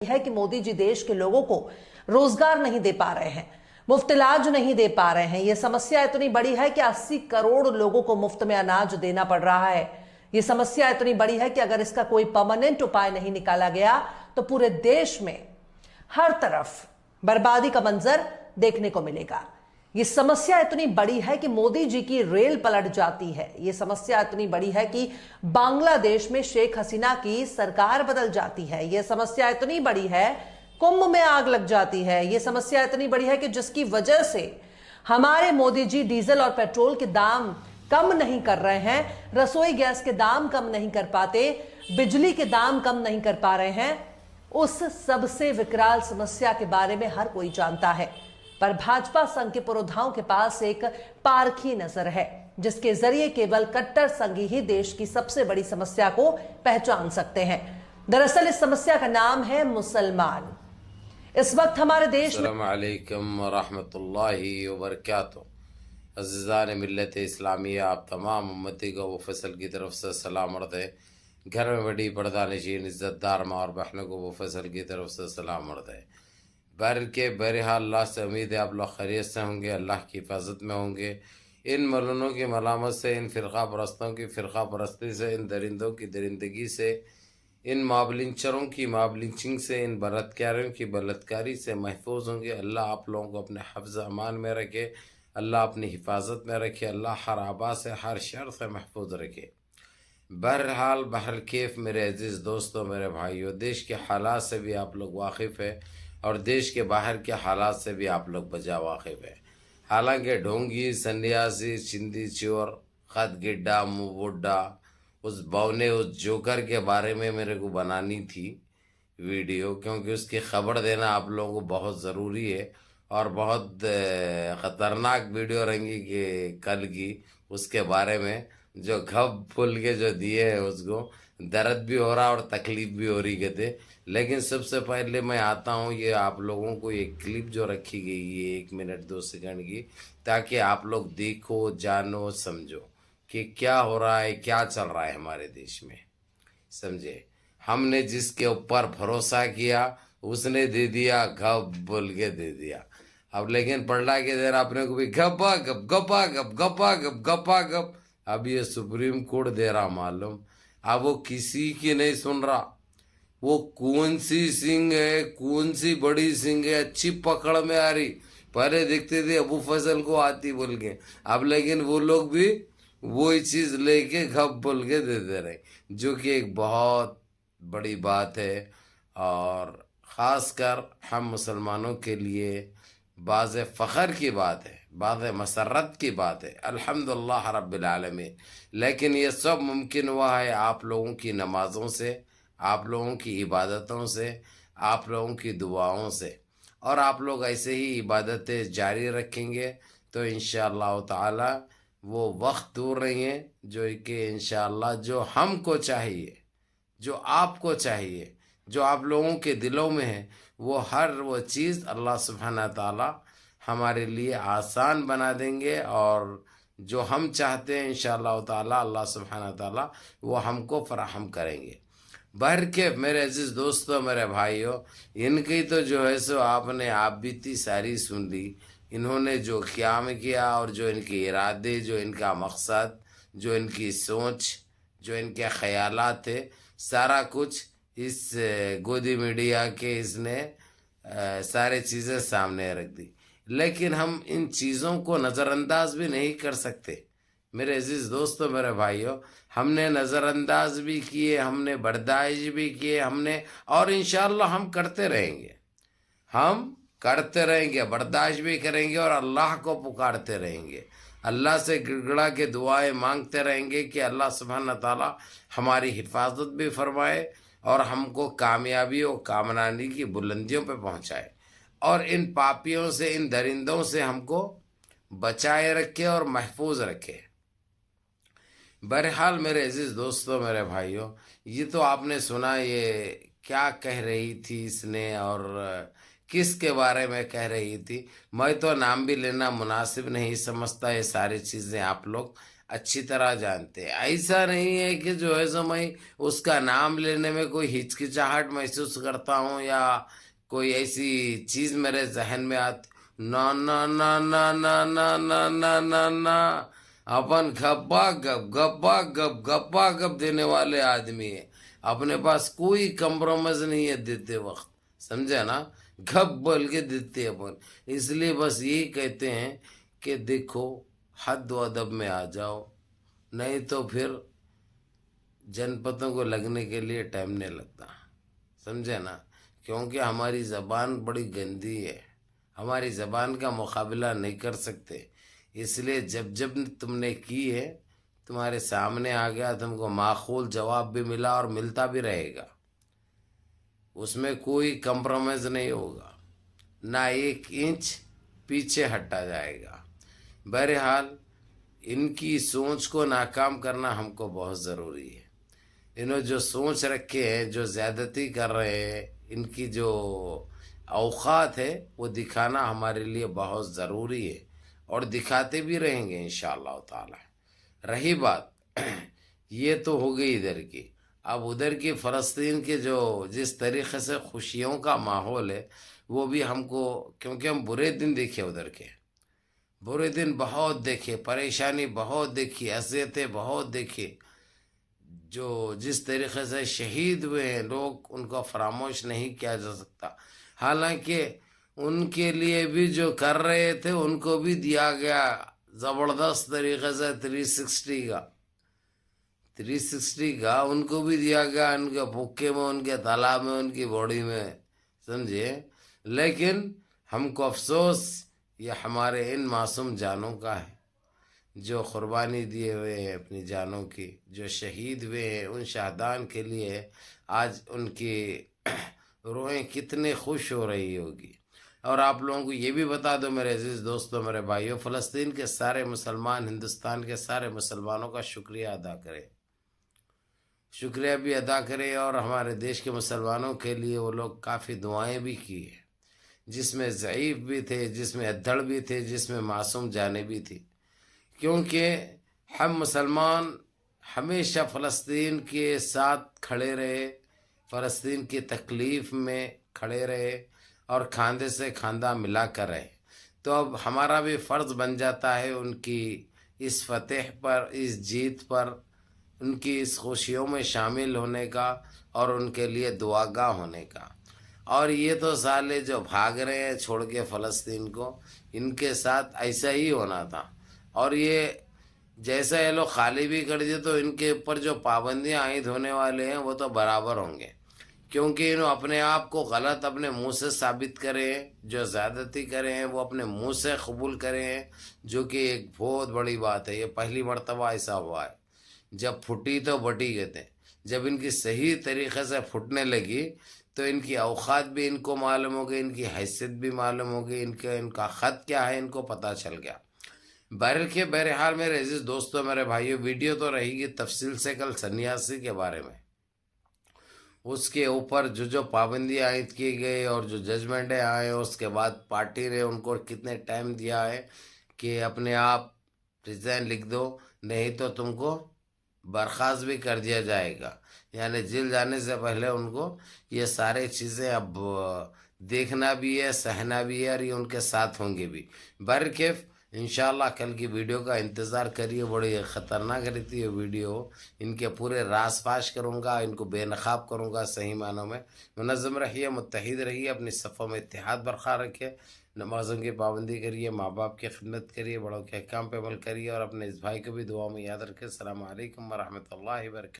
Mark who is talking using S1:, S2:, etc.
S1: है कि मोदी जी देश के लोगों को रोजगार नहीं दे पा रहे हैं, मुफ्त इलाज नहीं दे पा रहे हैं। यह समस्या इतनी बड़ी है कि 80 करोड़ लोगों को मुफ्त में अनाज देना पड़ रहा है। यह समस्या इतनी बड़ी है कि अगर इसका कोई परमानेंट उपाय नहीं निकाला गया तो पूरे देश में हर तरफ बर्बादी का मंजर देखने को मिलेगा। ये समस्या इतनी बड़ी है कि मोदी जी की रेल पलट जाती है। ये समस्या इतनी बड़ी है कि बांग्लादेश में शेख हसीना की सरकार बदल जाती है। ये समस्या इतनी बड़ी है कुंभ में आग लग जाती है। ये समस्या इतनी बड़ी है कि जिसकी वजह से हमारे मोदी जी डीजल और पेट्रोल के दाम कम नहीं कर रहे हैं, रसोई गैस के दाम कम नहीं कर पाते, बिजली के दाम कम नहीं कर पा रहे हैं। उस सबसे विकराल समस्या के बारे में हर कोई जानता है, पर भाजपा संघ के पुरोधाओं के पास एक पारखी नजर है जिसके जरिए केवल कट्टर संघी ही देश की सबसे बड़ी समस्या को पहचान सकते हैं। दरअसल इस समस्या का नाम है मुसलमान। इस वक्त हमारे देश में
S2: अस्सलामु अलैकुम रहमतुल्लाहि व बरकातहू। अज़ीज़ान मिल्लत इस्लामिया, आप तमाम उम्मती को वो फैसल की तरफ से सलाम अर्ज़ है। घर में बड़ी पर्दा नशीन इज़्ज़तदार माँ और बहनों को वो फैसल की तरफ से सलाम अर्ज़ है। बहरहाल अल्लाह से उम्मीद है आप लोग खैरियत से होंगे, अल्लाह की हिफाजत में होंगे। इन मलूनों की मलामत से, इन फ़िरक़ा परस्तों की फ़िरक़ा परस्ती से, इन दरिंदों की दरिंदगी से, इन माबलिंचरों की माबलिंचिंग से, इन बलात्कारियों की बलात्कारी से महफूज होंगे। अल्लाह आप लोगों को अपने हफ्ज़ अमान में रखे, अल्लाह अपनी हिफाजत में रखे, अल्लाह हर आबा से हर शर से महफूज रखे। बहरकेफ मेरे अज़ीज़ दोस्तों, मेरे भाइयों, देश के हालात से भी आप लोग वाकिफ़ है और देश के बाहर के हालात से भी आप लोग बजा वाकिफ़ है। हालांकि ढोंगी, सन्यासी, चिंदी चोर, खत गिड्डा, मुँह बुड्ढा, उस बौने उस जोकर के बारे में मेरे को बनानी थी वीडियो, क्योंकि उसकी खबर देना आप लोगों को बहुत ज़रूरी है और बहुत ख़तरनाक वीडियो रहेंगी कि कल की उसके बारे में जो घब फुल के जो दिए है, उसको दर्द भी हो रहा और तकलीफ़ भी हो रही कहते। लेकिन सबसे पहले मैं आता हूँ, ये आप लोगों को एक क्लिप जो रखी गई है 1 मिनट 2 सेकंड की, ताकि आप लोग देखो, जानो, समझो कि क्या हो रहा है, क्या चल रहा है हमारे देश में। समझे, हमने जिसके ऊपर भरोसा किया उसने दे दिया, घब बोल के दे दिया। अब लेकिन पलटा के देर अपने को भी गपा गप गपा गप गपा गप गपा गप। अब ये सुप्रीम कोर्ट दे रहा मालूम, अब वो किसी की नहीं सुन रहा। वो कौन सी सिंह है, कौन सी बड़ी सिंह है, अच्छी पकड़ में आ रही। पहले देखते थे अबू फजल को आती बोल के, अब लेकिन वो लोग भी वही चीज़ लेके घप बोल के दे दे रहे, जो कि एक बहुत बड़ी बात है। और ख़ासकर हम मुसलमानों के लिए बाज़ फ़ख्र की बात है, बाज़ मसरत की बात है, अल्हम्दुलिल्लाह रब्बिल आलमीन। लेकिन ये सब मुमकिन हुआ है आप लोगों की नमाज़ों से, आप लोगों की इबादतों से, आप लोगों की दुआओं से। और आप लोग ऐसे ही इबादतें जारी रखेंगे तो इंशाअल्लाह ताला वो वक्त दूर नहीं है जो कि इंशाअल्लाह जो हमको चाहिए, जो आपको चाहिए, जो आप लोगों के दिलों में है, वो हर वो चीज़ अल्लाह सुब्हाना ताला हमारे लिए आसान बना देंगे। और जो हम चाहते हैं इंशाअल्लाह ताला अल्लाह सुब्हाना ताला वो हमको फराहम करेंगे। बहर के मेरे अजीज़ दोस्तों, मेरे भाइयों, इनकी तो जो है सो आपने आप बीती सारी सुन ली। इन्होंने जो क़याम किया और जो इनके इरादे, जो इनका मकसद, जो इनकी सोच, जो इनके ख़यालात थे, सारा कुछ इस गोदी मीडिया के इसने सारे चीज़ें सामने रख दी। लेकिन हम इन चीज़ों को नज़रअंदाज भी नहीं कर सकते मेरे अजीज़ दोस्तों, मेरे भाइयों। हमने नज़रअंदाज भी किए, हमने बर्दाश्त भी किए, हमने, और इंशाअल्लाह हम करते रहेंगे, हम करते रहेंगे, बर्दाश्त भी करेंगे और अल्लाह को पुकारते रहेंगे, अल्लाह से गिड़गिड़ा के दुआएं मांगते रहेंगे कि अल्लाह सुब्हाना ताला हमारी हिफाजत भी फरमाए और हमको कामयाबी और कामरानी की बुलंदियों पे पहुंचाए और इन पापियों से, इन दरिंदों से हमको बचाए रखे और महफूज रखे। बहरहाल मेरे अजीज़ दोस्तों, मेरे भाइयों, ये तो आपने सुना ये क्या कह रही थी इसने और किस के बारे में कह रही थी। मैं तो नाम भी लेना मुनासिब नहीं समझता। ये सारी चीज़ें आप लोग اچھی طرح جانتے ہیں. ایسا نہیں ہے کہ جو ہے سو میں اس کا نام لینے میں کوئی ہچکچاہٹ محسوس کرتا ہوں یا کوئی ایسی چیز میرے ذہن میں آتی. نہ نہ نہ نہ نہ نہ نہ نہ نہ نہ اپن گپا گپ دینے والے آدمی ہیں. اپنے پاس کوئی کمپرومائز نہیں ہے دیتے وقت, سمجھے نا, گپ بول کے دیتے اپن. اس لیے بس یہی کہتے ہیں کہ دیکھو حد و ادب میں آ جاؤ, نہیں تو پھر جنپتوں کو لگنے کے لیے ٹائم نہیں لگتا, سمجھے نا. کیونکہ ہماری زبان بڑی گندی ہے, ہماری زبان کا مقابلہ نہیں کر سکتے. اس لیے جب تم نے کی ہے تمہارے سامنے آ گیا, تم کو معقول جواب بھی ملا اور ملتا بھی رہے گا, اس میں کوئی کمپرومائز نہیں ہوگا, نہ ایک انچ پیچھے ہٹا جائے گا. بہرحال ان کی سوچ کو ناکام کرنا ہم کو بہت ضروری ہے. انہوں جو سوچ رکھے ہیں, جو زیادتی کر رہے ہیں, ان کی جو اوقات ہے وہ دکھانا ہمارے لیے بہت ضروری ہے, اور دکھاتے بھی رہیں گے انشاءاللہ تعالی. رہی بات یہ تو ہو گئی ادھر کی. اب ادھر کی فلسطین کے جو جس طریقے سے خوشیوں کا ماحول ہے وہ بھی ہم کو, کیونکہ ہم برے دن دیکھے, ادھر کے برے دن بہت دیکھے, پریشانی بہت دیکھی, اذیتیں بہت دیکھی. جو جس طریقے سے شہید ہوئے ہیں لوگ, ان کو فراموش نہیں کیا جا سکتا. حالانکہ ان کے لیے بھی جو کر رہے تھے ان کو بھی دیا گیا زبردست طریقے سے 360 کا ان کو بھی دیا گیا, ان کے بھوکے میں, ان کے تالاب میں, ان کی باڈی میں, سمجھے. لیکن ہم کو افسوس یہ ہمارے ان معصوم جانوں کا ہے جو قربانی دیے ہوئے ہیں اپنی جانوں کی, جو شہید ہوئے ہیں. ان شہدان کے لیے آج ان کی روحیں کتنے خوش ہو رہی ہوگی. اور آپ لوگوں کو یہ بھی بتا دو میرے عزیز دوستوں, میرے بھائیوں, فلسطین کے سارے مسلمان, ہندوستان کے سارے مسلمانوں کا شکریہ ادا کریں, شکریہ بھی ادا کرے. اور ہمارے دیش کے مسلمانوں کے لیے وہ لوگ کافی دعائیں بھی کی ہیں, جس میں ضعیف بھی تھے, جس میں ادھڑ بھی تھے, جس میں معصوم جانیں بھی تھی. کیونکہ ہم مسلمان ہمیشہ فلسطین کے ساتھ کھڑے رہے, فلسطین کی تکلیف میں کھڑے رہے اور کھاندے سے کھاندہ ملا کر رہے. تو اب ہمارا بھی فرض بن جاتا ہے ان کی اس فتح پر, اس جیت پر, ان کی اس خوشیوں میں شامل ہونے کا اور ان کے لیے دعاگاہ ہونے کا. اور یہ تو سالے جو بھاگ رہے ہیں چھوڑ کے فلسطین کو, ان کے ساتھ ایسا ہی ہونا تھا. اور یہ جیسا یہ لوگ خالی بھی کر دیے تو ان کے اوپر جو پابندیاں عائد ہونے والے ہیں وہ تو برابر ہوں گے, کیونکہ انہوں اپنے آپ کو غلط اپنے منہ سے ثابت کرے ہیں, جو زیادتی کرے ہیں وہ اپنے منہ سے قبول کرے ہیں, جو کہ ایک بہت بڑی بات ہے. یہ پہلی مرتبہ ایسا ہوا ہے. جب پھٹی تو بٹی کہتے ہیں, جب ان کی صحیح طریقے سے پھٹنے لگی تو ان کی اوقات بھی ان کو معلوم ہو گئی, ان کی حیثیت بھی معلوم ہو گئی, ان کا خط کیا ہے ان کو پتہ چل گیا. بہرحال میرے عزیز دوستوں, میرے بھائیوں, ویڈیو تو رہے گی تفصیل سے کل سنیاسی کے بارے میں, اس کے اوپر جو پابندی عائد کی گئی اور جو ججمنٹیں آئے, اس کے بعد پارٹی نے ان کو کتنے ٹائم دیا ہے کہ اپنے آپ ریزائن لکھ دو, نہیں تو تم کو برخاست بھی کر دیا جائے گا. یعنی جیل جانے سے پہلے ان کو یہ سارے چیزیں اب دیکھنا بھی ہے, سہنا بھی ہے, اور یہ ان کے ساتھ ہوں گے بھی. برکیف انشاءاللہ کل کی ویڈیو کا انتظار کریے. بڑی خطرناک رہتی ہے ویڈیو, ان کے پورے راز فاش کروں گا, ان کو بے نقاب کروں گا صحیح معنوں میں. منظم رہیے, متحد رہیے, اپنی صفوں میں اتحاد برقرار رکھیے, نمازوں کی پابندی کریے, ماں باپ کی خدمت کریے, بڑوں کے احکام پہ عمل کریے, اور اپنے اس بھائی کو بھی دعا میں یاد رکھیں. السلام علیکم ورحمۃ اللہ وبرکاتہ.